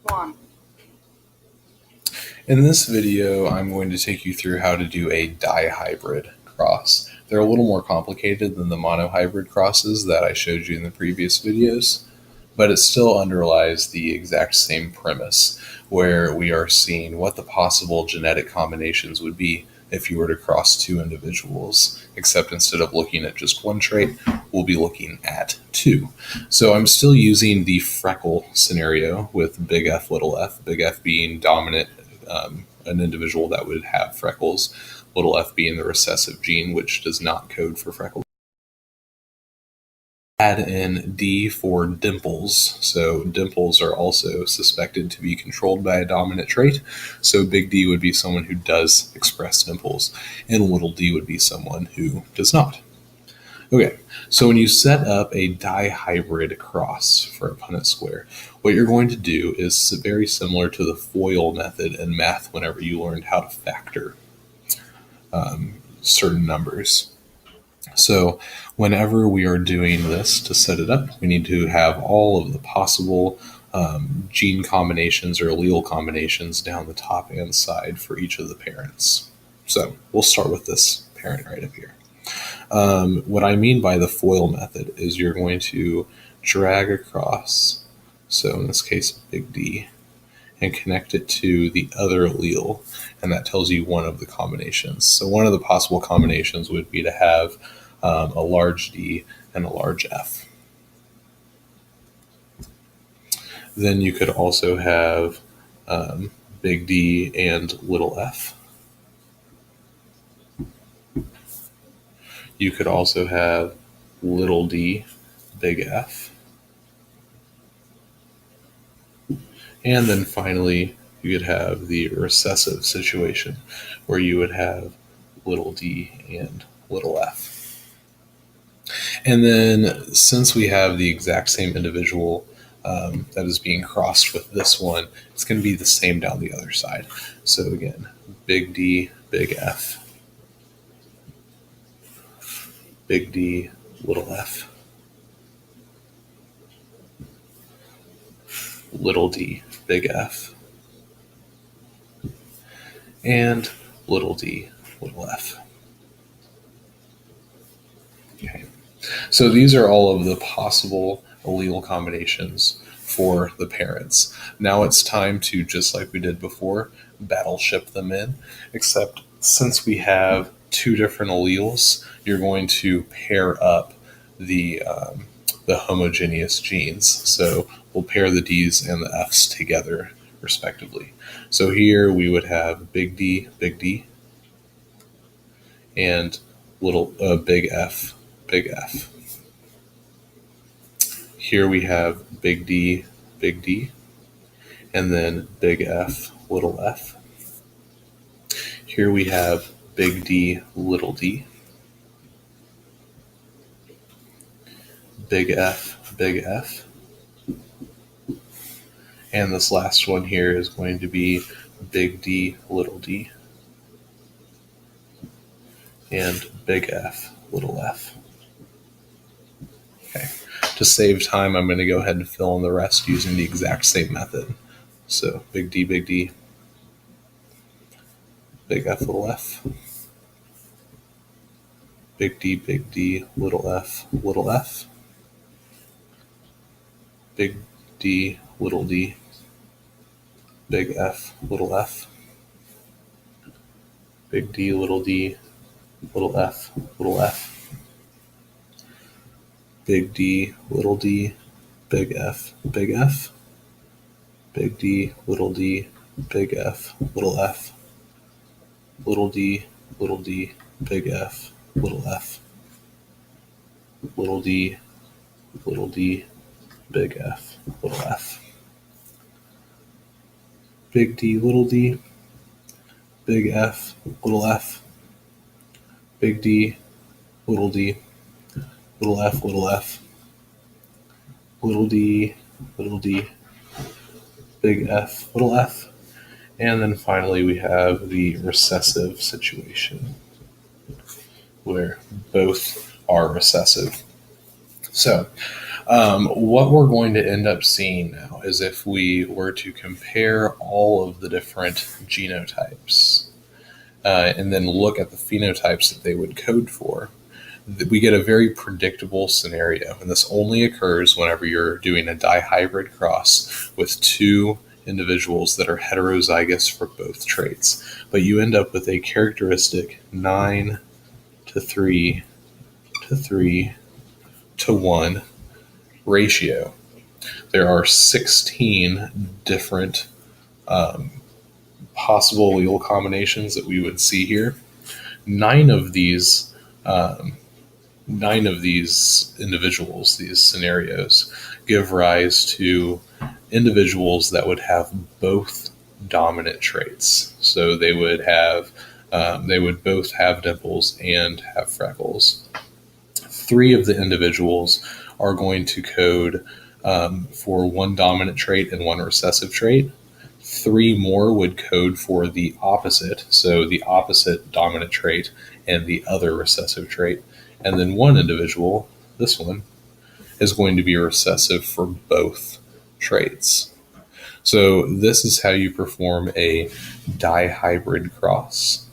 One. In this video, I'm going to take you through how to do a dihybrid cross. They're a little more complicated than the monohybrid crosses that I showed you in the previous videos, but it still underlies the exact same premise, where we are seeing what the possible genetic combinations would be if you were to cross two individuals, except instead of looking at just one trait, we'll be looking at two. So I'm still using the freckle scenario with big F, little f, big F being dominant, an individual that would have freckles, little f being the recessive gene, which does not code for freckles. Add in D for dimples. So dimples are also suspected to be controlled by a dominant trait. So big D would be someone who does express dimples, and little d would be someone who does not. Okay, so when you set up a dihybrid cross for a Punnett square, what you're going to do is very similar to the FOIL method in math whenever you learned how to factor certain numbers. So whenever we are doing this to set it up, we need to have all of the possible gene combinations or allele combinations down the top and side for each of the parents. So we'll start with this parent right up here. What I mean by the FOIL method is you're going to drag across, so in this case big D, and connect it to the other allele, and that tells you one of the combinations. So one of the possible combinations would be to have a large D and a large F. Then you could also have big D and little f. You could also have little d, big F. And then finally, you could have the recessive situation, where you would have little d and little f. And then since we have the exact same individual that is being crossed with this one, it's going to be the same down the other side. So again, big D, big F. Big D, little f. Little d, big F. And little d, little f. Okay. So these are all of the possible allele combinations for the parents. Now it's time to, just like we did before, battleship them in, except since we have two different alleles, you're going to pair up the homogeneous genes. So we'll pair the D's and the F's together, respectively. So here we would have big D, and little big F, big F. Here we have big D, and then big F, little f. Here we have big D, little d. Big F, big F. And this last one here is going to be big D, little d. And big F, little f. Okay. To save time, I'm going to go ahead and fill in the rest using the exact same method. So big D, big F, little f. Big D, little f, Big D, little d, big F, little f. Big D, little f, Big D, little d, big F, Big D, little d, big F, little d, big F, little d, big F, Big D, little d, big F, little f. Big D, little f, Little d, big F, little f. And then finally we have the recessive situation, where both are recessive. So What we're going to end up seeing now is if we were to compare all of the different genotypes and then look at the phenotypes that they would code for, we get a very predictable scenario. And this only occurs whenever you're doing a dihybrid cross with two individuals that are heterozygous for both traits. But you end up with a characteristic 9 to 3 to 3 to 1 ratio. There are 16 different possible allele combinations that we would see here. Nine of these individuals, these scenarios, give rise to individuals that would have both dominant traits. So they would both have dimples and have freckles. 3 of the individuals are going to code for one dominant trait and one recessive trait. 3 more would code for the opposite, so the opposite dominant trait and the other recessive trait. And then 1 individual, this one, is going to be recessive for both traits. So this is how you perform a dihybrid cross.